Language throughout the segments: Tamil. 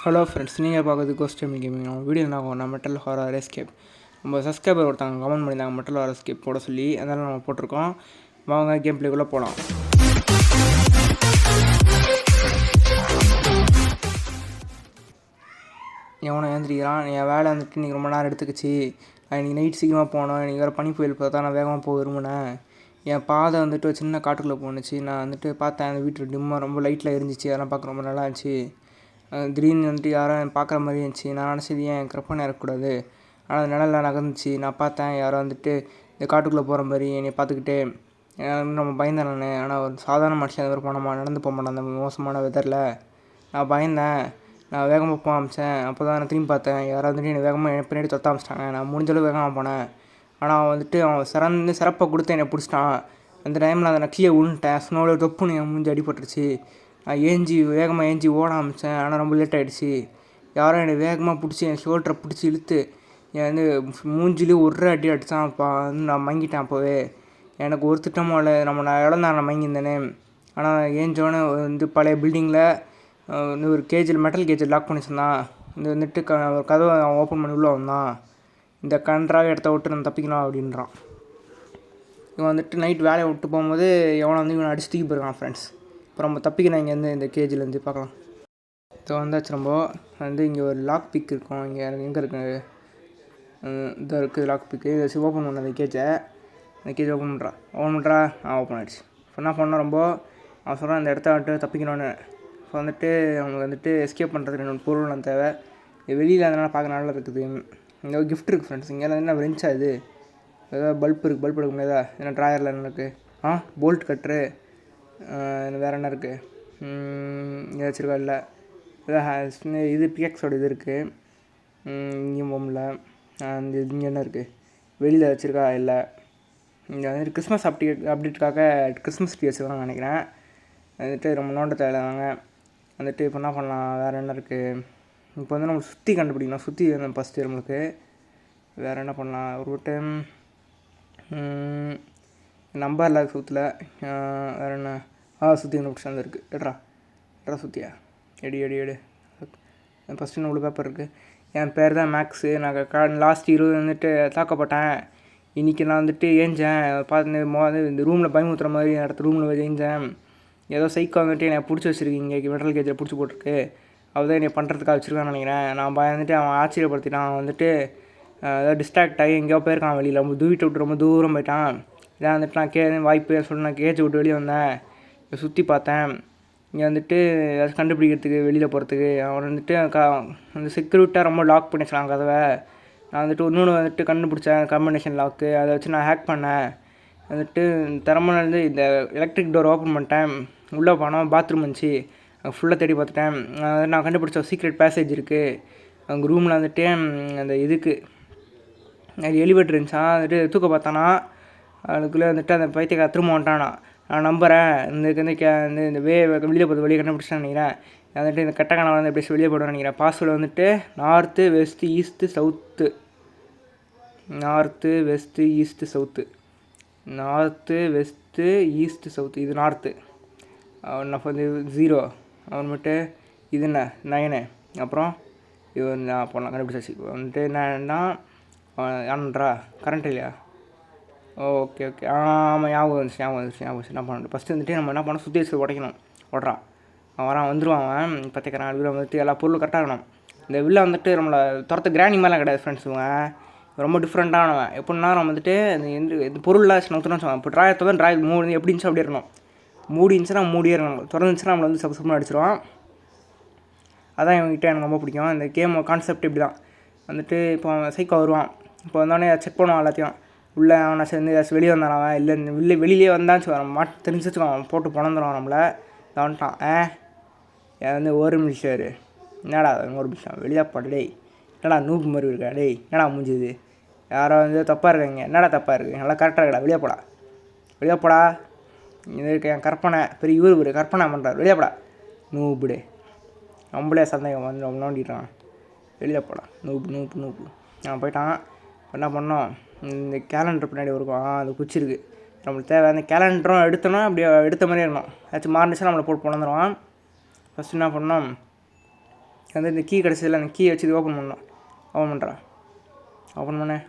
ஹலோ ஃப்ரெண்ட்ஸ், நீங்கள் பார்க்குறது கோஸ்ட் டைம் கேமிங். நம்ம வீடியோ என்ன ஆகும், நம்ம மெட்டல் ஹாரர் எஸ்கேப். நம்ம சப்ஸ்கிரைபர் ஒருத்தாங்க கமெண்ட் பண்ணியிருந்தாங்க மெட்டல் ஹாரர் எஸ்கேப் போட சொல்லி, அதனால் நம்ம போட்டிருக்கோம். வாங்க கேம் பிளேக்குள்ளே போகலாம். எவனை ஏந்திரிக்கிறான், என் வேலை வந்துட்டு இன்றைக்கி ரொம்ப நேரம் எடுத்துக்கிச்சு. நான் இன்றைக்கி நைட் சீக்கிரமாக போனோம். இன்றைக்கி வேறு பனி புயல் பார்த்தா நான் வேகமாக போக விரும்பினேன். என் பாதை வந்துட்டு ஒரு சின்ன காட்டுக்குள்ளே போணுச்சு. நான் வந்துட்டு பார்த்தேன், அந்த வீட்டு டிம்மாக ரொம்ப லைட்டில் இருந்துச்சு. அதெல்லாம் பார்க்க ரொம்ப நல்லா இருந்துச்சு. திடீர்னு வந்துட்டு யாரும் பார்க்குற மாதிரி இருந்துச்சு. நான் நினச்சது ஏன் கற்பனை இருக்கக்கூடாது. ஆனால் நிழலில் நகர்ந்துச்சு. நான் பார்த்தேன் யாரோ வந்துட்டு இந்த காட்டுக்குள்ளே போகிற மாதிரி என்னை பார்த்துக்கிட்டே. நம்ம பயந்தேன் நான். ஆனால் ஒரு சாதாரண மனுஷன் அந்த மாதிரி போனோமா, நடந்து போக மாட்டேன் அந்த மோசமான வெதரில். நான் பயந்தேன். நான் வேகமாக போக ஆரம்பித்தேன். அப்போ தான் நான் திரும்பி பார்த்தேன், யாராவது வந்துட்டு என்னை வேகமாக பின்னாடி தொத்த ஆரம்பிச்சிட்டாங்க. நான் முடிஞ்சளவு வேகமாக போனேன். ஆனால் அவன் வந்துட்டு அவன் சிறப்பை கொடுத்து என்னை பிடிச்சிட்டான். அந்த டைமில் அதை நான் கீழே விழுந்துட்டேன். ஸ்னோவில் தொப்புன்னு என் மூஞ்சி அடிபட்டுருச்சு. நான் வேகமாக ஏஞ்சி ஓட ஆரம்பித்தேன். ஆனால் ரொம்ப லேட் ஆகிடுச்சு. யாரும் என்னை வேகமாக பிடிச்சி என் ஷோல்டரை பிடிச்சி இழுத்து என் வந்து மூஞ்சிலே ஒரு அடி அடித்தான். அப்போ வந்து நான் மங்கிட்டேன். அப்போவே எனக்கு ஒரு திட்டமும் இல்லை. நான் இழந்தான், நான் மங்கியிருந்தேனே. ஆனால் ஏஞ்சோடனே வந்து பழைய பில்டிங்கில் ஒரு மெட்டல் கேஜில் லாக் பண்ணி வச்சுருந்தான். இந்த வந்துட்டு கதவை அவன் ஓப்பன் பண்ணி உள்ளே வந்தான். இந்த கன்றாக இடத்த விட்டு நான் தப்பிக்கலாம் அப்படின்றான். இவன் வந்துட்டு நைட் வேலையை விட்டு போகும்போது எவனை வந்து இவனை அடிச்சு தூக்கி போயிருக்கான் ஃப்ரெண்ட்ஸ். இப்போ நம்ம தப்பிக்கணும் இங்கேருந்து, இந்த கேஜிலேருந்து பார்க்கலாம். இப்போ வந்தாச்சு. ரொம்ப வந்து இங்கே ஒரு லாக் பிக் இருக்கும். இங்கே எங்கே இருக்குது, இதாக இருக்குது லாக் பிக்கு. இதை வச்சு ஓப்பன் பண்ண அந்த கேஜை ஓப்பன் பண்ணுறா. ஓப்பன் ஆகிடுச்சு. இப்போ என்ன பண்ணோம், ரொம்ப அவன் சொல்கிறான் இந்த இடத்த வந்துட்டு தப்பிக்கணும்னு. இப்போ வந்துட்டு அவனுக்கு வந்துட்டு எஸ்கேப் பண்ணுறதுக்கு என்னோடய பொருள் தேவை. வெளியில் அதனால் பார்க்க நல்லா இருக்குது. இங்கே ஒரு கிஃப்ட் இருக்குது ஃப்ரெண்ட்ஸ். இங்கே என்ன வெறிஞ்சா இது, ஏதாவது பல்ப் இருக்குது. பல்ப் எடுக்க முடியாதா? ஏன்னா ட்ராயரில் என்ன இருக்குது? Bolt cutter. வேறு என்ன இருக்குது? இங்கே வச்சுருக்கா? இல்லை இது பிஎக்ஸோட இது இருக்குது. இங்கே போகல. அந்த இங்கே என்ன இருக்குது? வெளியில் வச்சுருக்கா? இல்லை. இங்கே வந்துட்டு கிறிஸ்மஸ் அப்டேட்டுக்காக கிறிஸ்மஸ் ட்ரீ வச்சுருக்காங்க நினைக்கிறேன். வந்துட்டு ரொம்ப நோண்ட தேவையில்லைங்க. வந்துட்டு இப்போ என்ன பண்ணலாம், வேறு என்ன இருக்குது? இப்போ வந்து நம்ம சுற்றி கண்டுபிடிக்கணும். சுற்றி ஃபஸ்ட்டு நம்மளுக்கு வேறு என்ன பண்ணலாம்? ஒரு டைம் நம்பரில் சுற்றல. வேறு என்ன? சுற்றி கண்டுபிடிச்சி வந்து இருக்குது. எட்ரா சுற்றியா? எடு. ஃபஸ்ட்டு இவ்வளோ பேப்பர் இருக்குது. என் பேர் தான் மேக்ஸு. நான் லாஸ்ட் 20 வந்துட்டு தாக்கப்பட்டேன். இன்றைக்கி நான் வந்துட்டு ஏஞ்சேன். பார்த்து இந்த ரூமில் பயமுத்துற மாதிரி இடத்த ரூமில் ஏஞ்சேன். ஏதோ சைக்கோ வந்துட்டு என்னை பிடிச்சி வச்சுருக்கீங்க, மெட்டல் கேஜில் பிடிச்சி போட்டிருக்கு. அவள் என்னை பண்ணுறதுக்காக வச்சுருக்கான்னு நினைக்கிறேன். நான் வந்துட்டு அவன் ஆச்சரியப்படுத்திட்டான். அவன் வந்துட்டு ஏதாவது டிஸ்ட்ராக்ட் ஆகி எங்கேயோ போயிருக்கான். வெளியில் வீட்டை விட்டு ரொம்ப தூரம் போயிட்டான். இதான் வந்துட்டு நான் வாய்ப்பு சொல்லி நான் கேஜை விட்டு வெளியே வந்தேன். சுற்றி பார்த்தேன். இங்கே வந்துட்டு ஏதாச்சும் கண்டுபிடிக்கிறதுக்கு வெளியில் போகிறதுக்கு அவன் வந்துட்டு அந்த செக்யூரிட்டாக ரொம்ப லாக் பண்ணி வச்சுக்கலாம் கதவை. நான் வந்துட்டு இன்னொன்று வந்துட்டு கண்டுபிடிச்சேன், காம்பினேஷன் லாக்கு. அதை வச்சு நான் ஹேக் பண்ணேன். வந்துட்டு திறமையிலேருந்து இந்த எலக்ட்ரிக் டோர் ஓப்பன் பண்ணிட்டேன். உள்ளே போனால் பாத்ரூம் இருந்துச்சு. அங்கே ஃபுல்லாக தேடி பார்த்துட்டேன். நான் கண்டுபிடிச்ச சீக்ரெட் பேசேஜ் இருக்குது. அவங்க ரூமில் வந்துட்டு அந்த இதுக்கு அது எலிவேட்டர் இருந்துச்சா. வந்துட்டு தூக்க பார்த்தானா. அதுக்குள்ளே வந்துட்டு அந்த பைத்தியக்கார திரும்ப வந்துட்டானா. நான் நம்புகிறேன் இந்த வெளியே போகிறது வெளியே கண்டுபிடிச்சான்னு நினைக்கிறேன். வந்துட்டு இந்த கட்டக்கான வந்து எப்படி வெளியே போடுவேன்னு நினைக்கிறேன். பாஸ்வேர்டு வந்துட்டு நார்த்து வெஸ்ட்டு ஈஸ்ட்டு சவுத்து. இது நார்த்து. அவன் வந்து 0. அவன் மட்டும் இது என்ன 9. அப்புறம் இது நான் போடலாம் கண்டுபிடிச்சாச்சு. வந்துட்டு என்னன்னா ஆனன்றா கரண்ட் இல்லையா? ஓகே. ஆமாம், ஞாபகம் வந்துச்சு. என்ன பண்ணணும், ஃபஸ்ட்டு வந்துட்டு நம்ம என்ன பண்ணோம், சுற்றி வச்சு உடைக்கணும். ஓடுறான் அவன் வந்துடுவான். அவன் பத்திக்கிறான். அதுக்குள்ள வந்துட்டு எல்லா பொருளும் கரெக்டாக இருக்கணும். இந்த வில்லை வந்துட்டு நம்மளை கிராணி மாதிரிலாம் கிடையாது ஃப்ரெண்ட்ஸ். இவங்க ரொம்ப டிஃப்ரெண்ட்டானவன். எப்படின்னா நம்ம வந்துட்டு இந்த பொருள்லாம் நோத்துன்னு சொல்லுவாங்க. இப்போ ட்ராயர் மூடி எப்படி இருந்துச்சு அப்படியே இருக்கணும். மூடி இருந்துச்சுன்னா மூடியே இருக்கணும். திறந்துச்சுன்னா நம்மளை வந்து சப்ஸ்கிரைப் அடிச்சிடுவான். அதான் இவங்ககிட்ட எனக்கு ரொம்ப பிடிக்கும். இந்த கேம் கான்செப்ட் இப்படி தான். வந்துட்டு இப்போ அவன் சைக்கோ வருவான். இப்போ வந்தோடனே செக் பண்ணுவான் எல்லாத்தையும். உள்ளே அவனை சேர்ந்து ஏதாச்சும் வெளியே வந்தான். அவன் இல்லை வெளியிலே வந்தான்னு சொல்லுவான். தெரிஞ்சு வச்சுக்குவான். போட்டு பிறந்துடுவான் நம்மளை. வந்துட்டான். வந்து ஒரு நிமிஷம் என்னடா ஒரு நிமிஷம் வெளியே போட. டேய் என்னடா நூப்பு மாதிரி இருக்கா? டேய் என்னடா முடிஞ்சுது? யாரோ வந்து தப்பாக இருக்காங்க. என்னடா தப்பாக இருக்குது? நல்லா கரெக்டாக இருக்கடா. வெளியே போடா. இது இருக்க என் கற்பனை பெரிய இவர் கற்பனை பண்ணுறாரு. வெளியே போடா நூப்புடே. நம்மளே சந்தேகம் வந்து நம்ம நோண்டிட்டான். வெளியே போடா நூப்பு. நான் போயிட்டான். என்ன பண்ணோம், இந்த கேலண்டர் பின்னாடி இருக்கும். அது குச்சி இருக்குது. நம்மளுக்கு தேவை அந்த கேலண்டரும் எடுத்தோன்னா அப்படியே எடுத்த மாதிரியே இருக்கணும். ஏதாச்சும் மாறினுச்சுன்னா நம்மளை போட்டு வந்துடுவான். ஃபஸ்ட்டு என்ன பண்ணோம், வந்து இந்த கீ கிடச்சதில்ல, அந்த கீ வச்சு இது ஓப்பன் பண்ணணும். ஓப்பன் பண்ணுறேன். ஓப்பன் பண்ணேன்.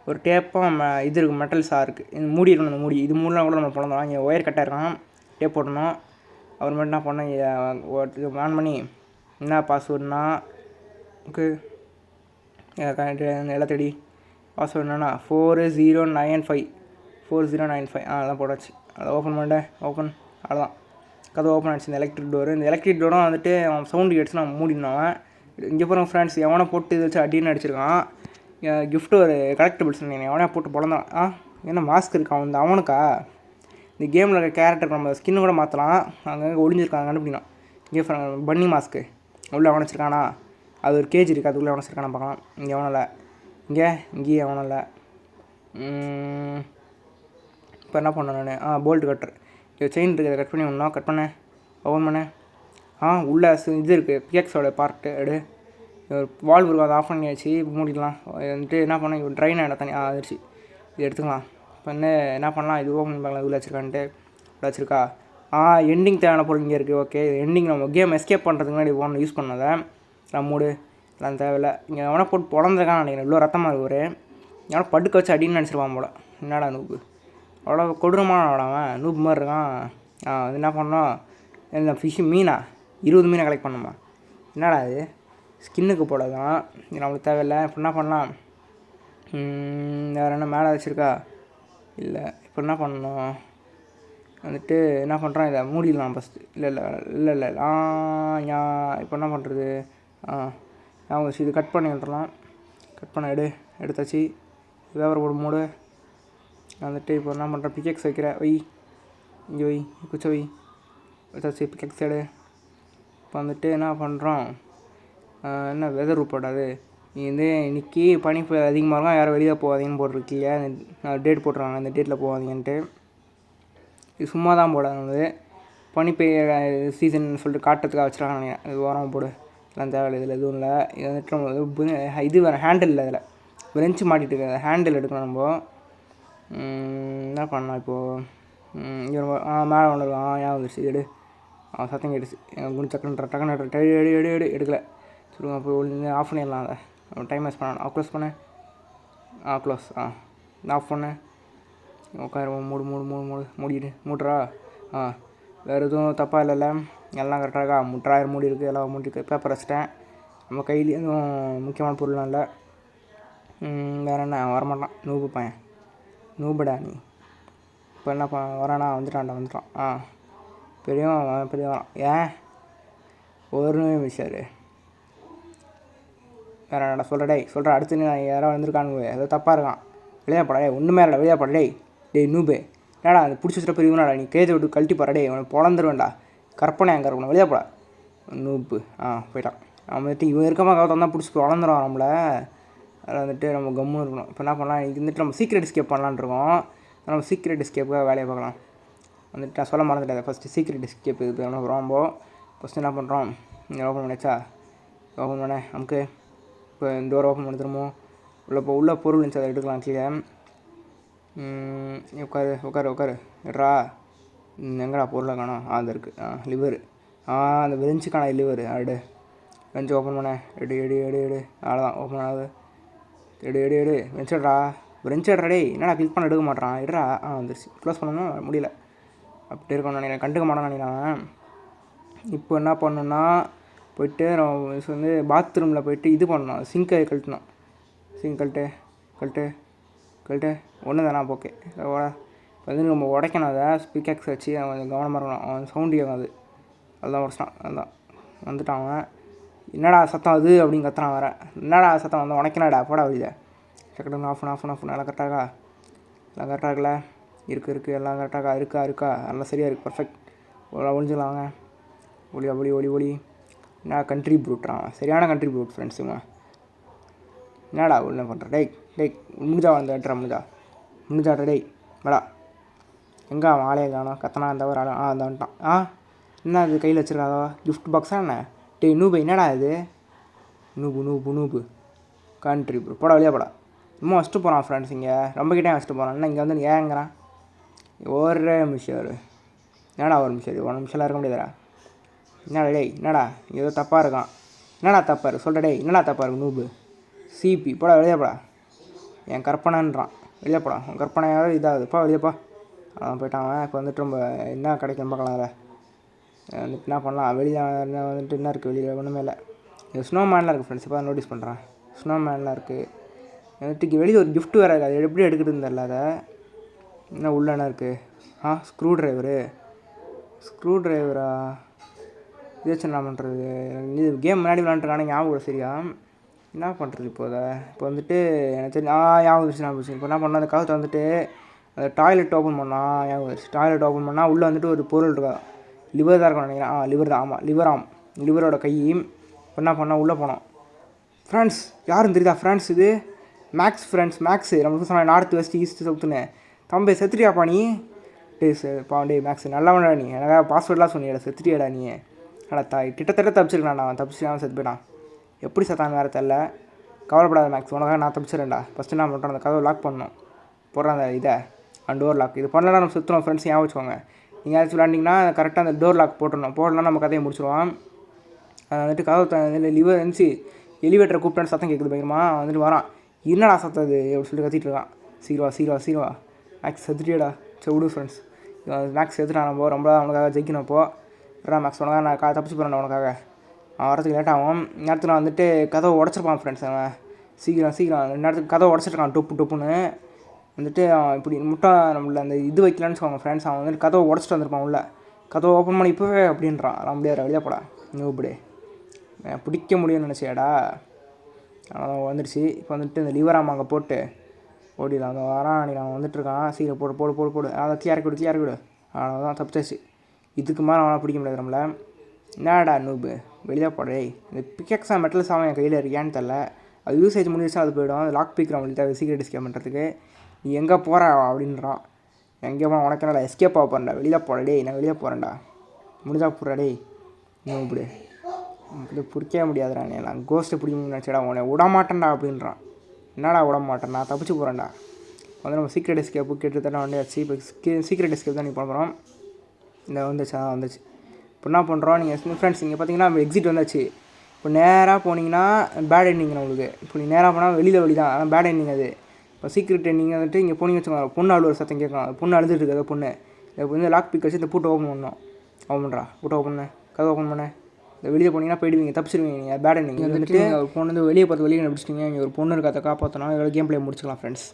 ஒரு டேப்பும் இது இருக்குது, மெட்டல் சா இருக்குது. இந்த மூடி இருக்கணும். இந்த மூடி இது மூடலாம் கூட நம்ம பிறந்தோம். இங்கே ஒயர் கட்டாக இருக்கான், டேப் போட்டணும். அப்புறமேட்டு என்ன பண்ணேன், ஆன் பண்ணி என்ன பாஸ்வேர்டுனா ஓகே எல்லாம் தேடி பாஸ்வேர்டு என்னன்னா 4095 4095 அதெல்லாம் போட்டாச்சு. அதை ஓப்பன் பண்ணிட்டேன். ஓப்பன் அவ்வளோதான், கதை ஓப்பன் ஆகிடுச்சு. இந்த எலக்ட்ரிக் டோரு, இந்த எலக்ட்ரிக் டோரும் வந்துட்டு அவன் சவுண்டு கேட்டுச்சு, நான் மூடினவன். இங்கே போகிற ஃப்ரெண்ட்ஸ் எவனை போட்டு இதை வச்சு அடின்னு அடிச்சிருக்கான். கிஃப்ட்டு ஒரு கலெக்டபிள்ஸ் எவனையா போட்டு பிறந்தான். என்ன மாஸ்க் இருக்கான் வந்து அவனுக்கா? இந்த கேமில் இருக்க கேரக்டர் நம்ம ஸ்கின்னு கூட மாற்றலாம். அங்கங்கே ஒளிஞ்சிருக்காங்க, கண்டுபிடிக்கலாம். இங்கே பன்னி மாஸ்க்கு உள்ளே அவனை வச்சிருக்கானா? அது ஒரு கேஜ் இருக்குது, அதுக்குள்ளே அவனை வச்சிருக்கானா பார்க்கலாம். இங்கே எவனும் இல்லை, இங்கேயும் எவனும் இல்லை. இப்போ என்ன பண்ணேன் நான், போல்ட் கட்டுறேன். இது செயின் இருக்குது, கட் பண்ணி விடணும். கட் பண்ணேன், ஓப்பன் பண்ணேன். உள்ளே இது இருக்குது, பிஎக்ஸோட பார்ட்டு எடு. ஒரு வால்வ் இருக்கும், அதை ஆஃப் பண்ணியாச்சு. மூடிக்கலாம். வந்துட்டு என்ன பண்ணேன், இப்போ ட்ரைன் ஆகிட தண்ணி ஆயிடுச்சு. இது எடுத்துக்கலாம். இப்போ என்ன பண்ணலாம், இது ஓப்பன் பண்ணலாம். இதில் வச்சுருக்கான்ட்டு வச்சுருக்கா. எண்டிங் தேவையான பொருள் இங்கே இருக்குது. ஓகே, எண்டிங் நம்ம கேம் எஸ்கேப் பண்ணுறதுக்கு முன்னாடி ஒன்று யூஸ் பண்ணதை நான் மூடு எல்லாம் தேவையில்லை. இங்கே எவனை போட்டு பிறந்திருக்கான்னு நினைக்கிறேன். இவ்வளோ ரத்தமாக இருக்கு. ஒரு எவனை படுக்க வச்சு அடின்னு நினச்சிருப்பான் போல். என்னடா நூப்பு, அவ்வளோ கொடூரமான அவன் நூப்பு மாதிரி இருக்கான். அது என்ன பண்ணோம், இந்த ஃபிஷ்ஷு மீனா 20 மீனை கலெக்ட் பண்ணுமா? என்னடா அது, ஸ்கின்னுக்கு போடதான், இது நம்மளுக்கு தேவையில்லை. இப்போ என்ன பண்ணலாம், வேறு என்ன மேலே வச்சுருக்கா? இல்லை, இப்போ என்ன பண்ணணும், வந்துட்டு என்ன பண்ணுறான், இதை மூடிடலாம் ஃபஸ்ட்டு. இல்லை இப்போ என்ன பண்ணுறது, இது கட் பண்ணி விட்டுறலாம். கட் பண்ண எடுத்தாச்சு. வேவர் போடு மூடு. வந்துட்டு இப்போ என்ன பண்ணுறேன், பிக்கெக்ஸ் வைக்கிற இங்கே குச்ச வச்சாச்சு. பிக்கெக்ஸ் எடு. இப்போ வந்துட்டு என்ன பண்ணுறோம், என்ன வெதர் ரிப்போர்ட், அது இன்றைக்கி பனி அதிகமாக இருக்கும், யாரும் வெளியே போகாதீங்கன்னு போட்டிருக்கீங்க. டேட் போட்டுருவாங்க, அந்த டேட்டில் போகாதீங்கன்ட்டு. இது சும்மா தான் போடாது, பனி பெய்ய சீசன் சொல்லிட்டு காட்டுறதுக்காக வச்சுருக்காங்க. இது ஓரம் போடு, எல்லாம் தேவையில்லை. இதில் எதுவும் இல்லை. இது வந்துட்டு இது வேறு ஹேண்டில் இல்லை, இதில் பெஞ்சு மாட்டிகிட்டு இருக்க ஹேண்டில் எடுக்கணும். நம்ம என்ன பண்ணலாம் இப்போது, இங்கே மேலே ஒன்று இருக்கும். ஏன் வந்துடுச்சு, எடு. சத்தம் கேட்டுச்சு. குண்டு டக்குன்னு எடுக்கலை. சொல்லுங்கள். அப்போ ஒழுங்கு ஆஃப் பண்ணிடலாம். அதை டைம் வேஸ்ட் பண்ணணும். க்ளோஸ் பண்ணேன். க்ளோஸ். ஆஃப் பண்ணேன். உட்கார மூடுறா. வேறு எதுவும் தப்பாக இல்லைல்ல, எல்லாம் கரெக்டாக இருக்கா? ட்ராயர் மூடி இருக்குது, எல்லாம் மூடிருக்கு. பேப்பர் வச்சிட்டேன். நம்ம கையில் எதுவும் முக்கியமான பொருள்லாம் இல்லை. வேறு என்ன, வரமாட்டான் நூபு பையன், நூபடா நீ. இப்போ என்ன வரானா? வந்துட்டான். பெரிய வரான். ஏன் ஒரு நிமிஷம் வேறு என்னடா சொல்கிறேன். அடுத்து நான் யாராவது வந்திருக்கானுங்க, ஏதோ தப்பாக இருக்கான். வெளியே போடா, ஒன்றுமே இல்லை, வெளியே போடா. டேய் நூபே, என்னடா அது பிடிச்சி வச்சுட்டு பெரியவனாடா, நீ கேஜை விட்டு கழட்டி போடா. அவனுக்கு பொழந்துருவேண்டா, கற்பனை அங்கே இருக்கணும், வெளியே போடா நூப்பு. போயிட்டான். அவன் வந்துட்டு இவன் இருக்கமா கவுத்தான் தான் பிடிச்சி வளர்ந்துருவான் நம்மளை. அதில் வந்துட்டு நம்ம கம்முன்னு இருக்கணும். இப்போ என்ன பண்ணலாம், இது வந்துட்டு நம்ம சீக்ரெட் எஸ்கேப் பண்ணலான்னு இருக்கோம். நம்ம சீக்ரெட் எஸ்கேப்புக்காக வேலையை பார்க்கலாம். வந்துட்டு நான் சொல்ல மறந்துட்டேன். ஃபஸ்ட்டு சீக்ரெட் எஸ்கேப் இது என்ன ரொம்ப ஃபஸ்ட்டு என்ன பண்ணுறோம், இங்கே ஓப்பன் பண்ணியாச்சா? ஓப்பன் பண்ணேன். நமக்கு இப்போ டோர் ஓப்பன் பண்ணி திரும்பவும் உள்ள பொருள் இருந்துச்சு, அதை எடுக்கலாம். கீழே உட்காரு எட்ரா. எங்கடா பொருளை காணோம்? அது இருக்குது. லிவரு. அந்த பெஞ்சுக்கான லிவரு. பெஞ்சு ஓப்பன் பண்ணேன். எடு. அவ்வளோதான், ஓப்பன் ஆகுது. எடு பெஞ்சடா. பெஞ்சடா. என்னடா கிளிக் பண்ண எடுக்க மாட்டான். எடுறா. வந்துருச்சு. க்ளோஸ் பண்ணணும், முடியல. அப்படி இருக்கணும்னு நினைக்கிறேன், கண்டுக்க மாட்டான்னு நினைக்கிறேன். இப்போ என்ன பண்ணணுன்னா, போய்ட்டு நம்ம வந்து பாத்ரூமில் போய்ட்டு இது பண்ணணும், சிங்கை கழட்டணும். சிங்க் கழட்டு ஒன்று தானே. ஓகே, இப்போ வந்து நம்ம உடைக்கணும். அதை பிக்கெக்ஸ் வச்சு கொஞ்சம் கவனமாக இருக்கணும். அவன் சவுண்டு கேட்கும், அதுதான் உடச்சிட்டான். அதுதான் வந்துட்டான் அவன். என்னடா சத்தம் அது அப்படின்னு கத்துறான் வேறு. என்னடா சத்தம் வந்து உடைக்கணாடா, போடா வெளியில். செகண்ட் ஆஃப் நல்லா கரெக்டாக இருக்குல்ல? இருக்குது எல்லாம் கரெக்டாக இருக்கா? எல்லாம் சரியாக இருக்குது, பர்ஃபெக்ட். ஒழிஞ்சிடலாம் வாங்க. ஒளி என்ன கண்ட்ரி ப்ரூட்றான், சரியான கண்ட்ரி ப்ரூட் ஃப்ரெண்ட்ஸுங்க. என்னடா என்ன பண்ணுற? டேய் முடிஞ்சா முடிஞ்சாட்ற. மேடா எங்கே அவன் ஆளையே காணோம். கத்தனா இருந்தவர் ஆளும் அந்த வந்துட்டான். என்ன அது கையில் வச்சுருக்காதோ, கிஃப்ட் பாக்ஸா என்ன? டேய் நூபு, என்னடா இது? நூபு கண்ட்ரி ப்ரூ, போடா வெளியே போடா. இன்னும் வச்சுட்டு போகிறான் ஃப்ரெண்ட்ஸ், இங்கே ரொம்ப கிட்டே வச்சுட்டு போகிறான். என்ன இங்கே வந்து ஏங்கிறான்? ஒரே நிமிஷம் என்னடா ஒரு நிமிஷம் 1 நிமிஷம்லாம் இருக்க முடியாதுடா. என்னடா என்னடா ஏதோ தப்பாக இருக்கான். என்னடா தப்பாரு சொல்கிற டேய், என்னடா தப்பாரு நூபு சிபி போடா வெளியேப்படா. என் கற்பனைன்றான், வெளியேப்படா. உன் கற்பனையாவது இதாகுதுப்பா, வெளியேப்பா. அவன் போயிட்டான். இப்போ வந்துட்டு ரொம்ப என்ன கிடைக்கும் பார்க்கலாம். அதில் வந்துட்டு என்ன பண்ணலாம், வெளியில் வந்துட்டு என்ன இருக்குது வெளியில், ஒன்றுமே இல்லை. இது ஸ்னோமேன்லாம் இருக்குது ஃப்ரெண்ட்ஸ், இப்போ நோட்டீஸ் பண்ணுறேன். ஸ்னோமேன்லாம் இருக்குது. வந்துட்டு வெளியே ஒரு கிஃப்ட் வேறு இருக்குது, அது எப்படி எடுக்கிறதுன்னு தெரில. அதை என்ன உள்ள என்ன இருக்குது, ஸ்க்ரூ ட்ரைவரா இது வச்சு என்ன பண்ணுறது. இது கேம் முன்னாடி விளாண்டுருக்கானே ஞாபகம் சரியா, என்ன பண்ணுறது இப்போ. அதை இப்போ வந்துட்டு எனக்கு தெரிஞ்சு ஞாபகம் வச்சு ஞாபகம். இப்போ என்ன பண்ணால் அந்த காலத்தை வந்துட்டு அந்த டாய்லெட் ஓப்பன் பண்ணால் ஞாபகம் வச்சு. டாய்லெட் ஓப்பன் பண்ணால் உள்ளே வந்துட்டு ஒரு பொருள் இருக்கா, லிவர் தான் இருக்கும் நினைக்கிறேன். லிவர் தான், ஆமாம் லிவரோட கை. இப்போ என்ன பண்ணால் உள்ளே போனோம். ஃப்ரெண்ட்ஸ் யாரும் தெரியுதா ஃப்ரெண்ட்ஸ், இது மேக்ஸு நம்ம சொன்ன நார்த் வெஸ்ட் ஈஸ்ட் சவுத்துன்னு. தம்பி செத்துட்டியாப்பா நீ? டே மேக்ஸ் நல்லவனடா நீ, எனக்காக பாஸ்வேர்டெலாம் சொன்னியடா, செத்துட்டியாடா நீ? ஆனால் கிட்டத்தட்ட தப்பிச்சிருக்கேன்டா. அவன் தப்பிச்சு செத்து போயிட்டான். எப்படி செத்தான் வேறு தெரில. கவலைப்படாத மேக்ஸ், உனக்காக நான் தப்பிச்சிடறேன்டா. ஃபஸ்ட்டு என்ன பண்ணுறோம், அந்த கதவை லாக் பண்ணணும். போடுற அந்த இதை டோர் லாக் இது பண்ணலாம். நம்ம சுற்றுறோம் ஃப்ரெண்ட்ஸ், ஞாபகம் வச்சுக்கோங்க. நீங்கள் ஏதாச்சும் விளாண்டிங்கன்னா கரெக்டாக அந்த டோர் லாக் போடலாம். நம்ம கதையை முடிச்சிடுவோம். வந்துட்டு கதவை லிவர் இருந்துச்சு. எலிவேட்டரை கூப்பிட்டான்னு சத்தம் கேட்குது பயங்கரமா. வந்துட்டு வரான். என்னடா சத்தம் அது அப்படின்னு சொல்லிட்டு கத்திட்டு இருக்கான். சீக்கிரம் மேக்ஸ் செத்துட்டியடா. சரி விடு ஃப்ரெண்ட்ஸ், மேக்ஸ் செத்துட்டான். நம்ம ரொம்ப அவனுக்காக ஜெயிக்கணும். இப்போது மேக்ஸ் உனக்காக நான் தப்பிச்சு போகிறேன். உனக்காக அவன் வரத்துக்கு லேட் ஆகும். நேரத்தில் வந்துட்டு கதவை உடச்சிருப்பான் ஃப்ரெண்ட்ஸ். அவன் சீக்கிரம் நேரத்துக்கு கதவை உடச்சிருக்கான் டொப்புன்னு. வந்துட்டு அவன் இப்படி நம்மள அந்த இது வைக்கலான்னு சொல்லுவாங்க ஃப்ரெண்ட்ஸ். அவன் வந்துட்டு கதவை உடச்சிட்டு வந்திருப்பான். உள்ள கதவை ஓப்பன் பண்ணி இப்போவே அப்படின்றான். நான் முடியாது, வெளியே போடா இப்படி பிடிக்க முடியும்னு நினச்சியாடா. அவன் வந்துடுச்சு. இப்போ வந்துட்டு இந்த லிவராம் அங்கே போட்டு ஓடிடலாம். அந்த வரான் நீ, அவன் வந்துட்டுருக்கான். சீக்கிரம் போடு அதை தீயாரி விடு. அவ்வளோதான், தப்பிச்சாச்சு. இதுக்கு மேலே அவனை பிடிக்க முடியாது நம்மளை. என்னடா நூபு வெளியே போடே. இந்த பிக்கெக்ஸாக மெட்டல்ஸ் அவன் என் கையில் இருக்கியான்னு தெரில. அது யூசேஜ் முடிஞ்சிச்சா அது போய்டும். அது லாக் பிக் நம்மளுக்கு தேவை சீக்கிரம் எஸ்கேப் பண்ணுறதுக்கு. நீ எங்கே போகிற அப்படின்றான். எங்கே போனால் உனக்கு என்னடா எஸ்கேப் ஆக போகிறேன்டா, வெளியில் போடா நான் வெளியே போகிறேன்டா, முடிஞ்சா போடுறா நூபு. இது பிடிக்கவே முடியாதுடா. நீ நான் கோஸ்ட்டை பிடிக்கணும்னு நினச்சடா, உன்னை விடமாட்டேன்டா அப்படின்றான். என்னடா விடமாட்டேன், நான் தப்பிச்சு போகிறேன்டா. வந்து நம்ம சீக்ரெட் எஸ்கேப்பு கிட்டத்தட்ட வந்தாச்சு. இப்போ சீக்ரெட் எஸ்கேப் தான் நீ பண்ணுறோம். இந்த வந்துச்சு. இப்போ என்ன பண்ணுறோம், நீங்கள் ஃப்ரெண்ட்ஸ் இங்கே பார்த்தீங்கன்னா எக்ஸிட் வந்தாச்சு. இப்போ நேராக போனீங்கன்னா பேட் எண்டிங் நம்மளுக்கு. இப்போ நீ நேராக போனால் வழி தான், ஆனால் பேட் எண்டிங் அது. இப்போ சீக்ரெட் எண்டிங் வந்துட்டு இங்கே போனீங்க வச்சுக்கோங்க, பொண்ணு அழுவுற சத்தம் கேட்கலாம். அது பொண்ணு அழுதுட்டு இருக்குது. பொண்ணு இப்போ வந்து லாக் பிக் வச்சு இந்த பூட்டை ஓப்பன் பண்ணணும். பூட்டை ஓப்பன் பண்ண, கதை ஓப்பன் பண்ண. இந்த வெளியே போனீங்கன்னா போயிடுவீங்க, தப்பிச்சிருவீங்க. நீங்கள் பேட் எண்டிங் வந்துட்டு ஒரு பொண்ணு வந்து வெளியே பார்த்து வெளியே பிடிச்சிட்டிங்க. இங்கே ஒரு பொண்ணு இருக்காத காப்பாற்றணும். இதோட கேம் பிளே முடிச்சுக்கலாம் ஃப்ரெண்ட்ஸ்.